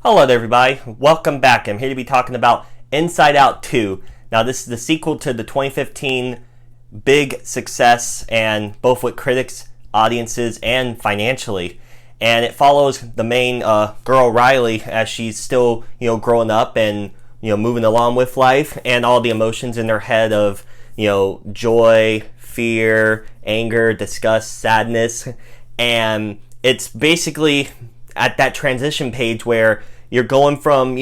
Hello there, everybody. Welcome back. I'm here to be talking about Inside Out 2. Now, this is the sequel to the 2015 big success, and both with critics, audiences, and financially. And it follows the main girl, Riley, as she's still, growing up and, moving along with life, and all the emotions in her head of, joy, fear, anger, disgust, sadness. And it's basically at that transition page where you're going from,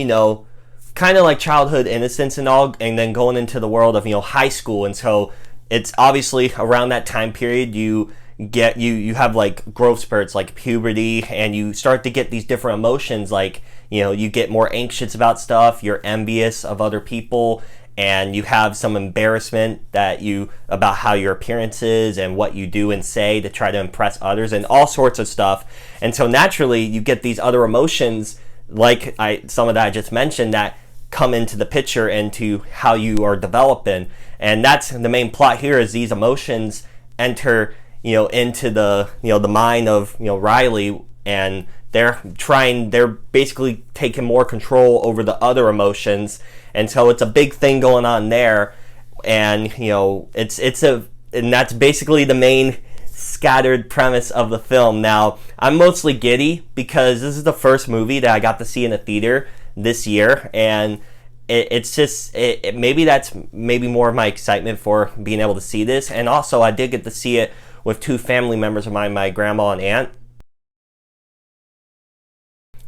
kind of like childhood innocence and all, and then going into the world of, high school. And so it's obviously around that time period you get, you have like growth spurts like puberty, and you start to get these different emotions like, you get more anxious about stuff, you're envious of other people, and you have some embarrassment about how your appearance is and what you do and say to try to impress others and all sorts of stuff. And so naturally you get these other emotions like some of that I just mentioned that come into the picture into how you are developing. And that's the main plot here, is these emotions enter into the mind of Riley, and they're basically taking more control over the other emotions. And so it's a big thing going on there, and and that's basically the main scattered premise of the film. Now, I'm mostly giddy because this is the first movie that I got to see in a theater this year, and maybe that's more of my excitement for being able to see this. And also, I did get to see it with two family members of mine, my grandma and aunt,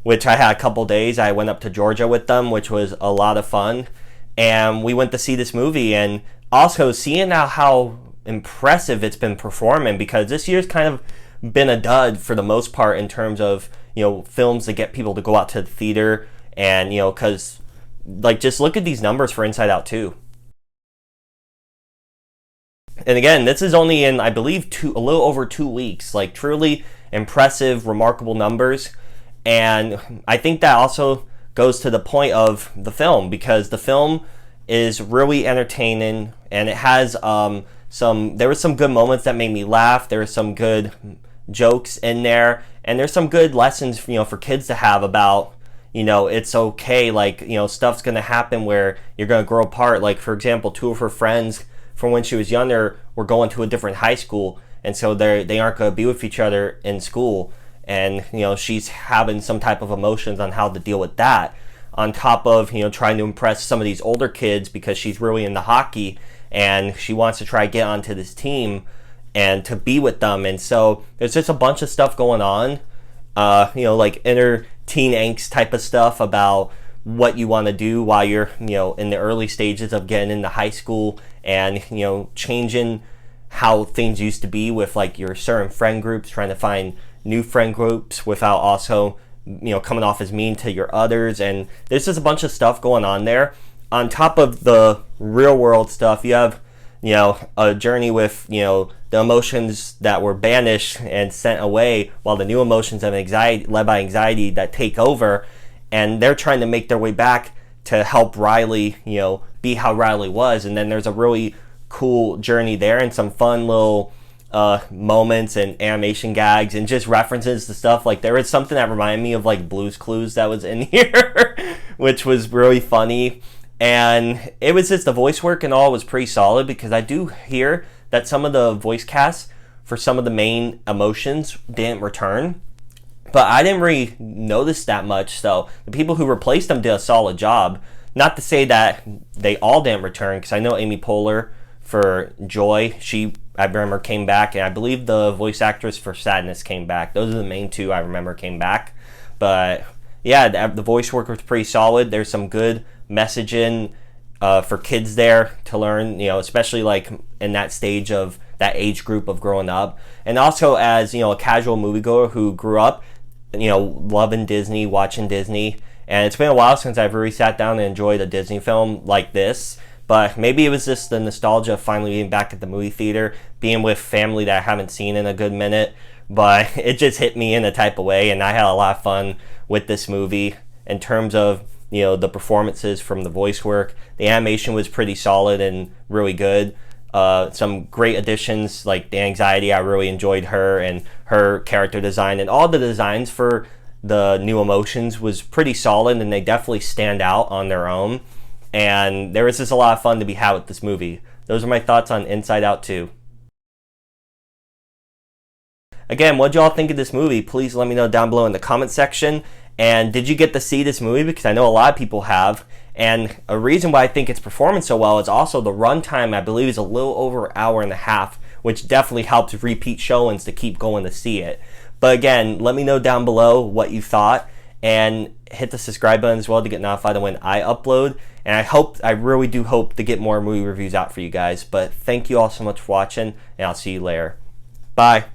which I had a couple days. I went up to Georgia with them, which was a lot of fun. And we went to see this movie, and also seeing how impressive it's been performing, because this year's kind of been a dud for the most part in terms of, films that get people to go out to the theater. And, because, just look at these numbers for Inside Out 2. And again, this is only in, I believe, a little over 2 weeks. Truly impressive, remarkable numbers. And I think that also goes to the point of the film, because the film is really entertaining, and it has there were some good moments that made me laugh. There were some good jokes in there, and there's some good lessons for kids to have about it's okay, stuff's gonna happen where you're gonna grow apart. Like, for example, two of her friends from when she was younger were going to a different high school, and so they aren't gonna be with each other in school. And she's having some type of emotions on how to deal with that, on top of trying to impress some of these older kids because she's really into hockey and she wants to try to get onto this team and to be with them. And so there's just a bunch of stuff going on, like inner teen angst type of stuff about what you want to do while you're in the early stages of getting into high school, and changing how things used to be with your certain friend groups, trying to find new friend groups without also coming off as mean to your others. And there's just a bunch of stuff going on there. On top of the real world stuff, you have a journey with the emotions that were banished and sent away, while the new emotions of anxiety, led by anxiety, that take over, and they're trying to make their way back to help Riley be how Riley was. And then there's a really cool journey there, and some fun little moments and animation gags and just references to stuff. There was something that reminded me of Blue's Clues that was in here, which was really funny. And it was just, the voice work and all was pretty solid, because I do hear that some of the voice casts for some of the main emotions didn't return, but I didn't really notice that much. So the people who replaced them did a solid job. Not to say that they all didn't return, because I know Amy Poehler for Joy, I remember came back, and I believe the voice actress for Sadness came back. Those are the main two I remember came back. But yeah, the voice work was pretty solid. There's some good messaging for kids there to learn, especially in that stage of that age group of growing up. And also as a casual moviegoer who grew up loving Disney, watching Disney, and it's been a while since I've really sat down and enjoyed a Disney film like this. But maybe it was just the nostalgia of finally being back at the movie theater, being with family that I haven't seen in a good minute. But it just hit me in a type of way, and I had a lot of fun with this movie in terms of the performances from the voice work. The animation was pretty solid and really good. Some great additions, like the anxiety. I really enjoyed her and her character design, and all the designs for the new emotions was pretty solid, and they definitely stand out on their own. And there was just a lot of fun to be had with this movie. Those are my thoughts on Inside Out 2. Again, what did y'all think of this movie? Please let me know down below in the comment section. And did you get to see this movie? Because I know a lot of people have. And a reason why I think it's performing so well is also the runtime, I believe, is a little over an hour and a half, which definitely helps repeat showings to keep going to see it. But again, let me know down below what you thought, and hit the subscribe button as well to get notified when I upload. And I really do hope to get more movie reviews out for you guys. But thank you all so much for watching, and I'll see you later. Bye.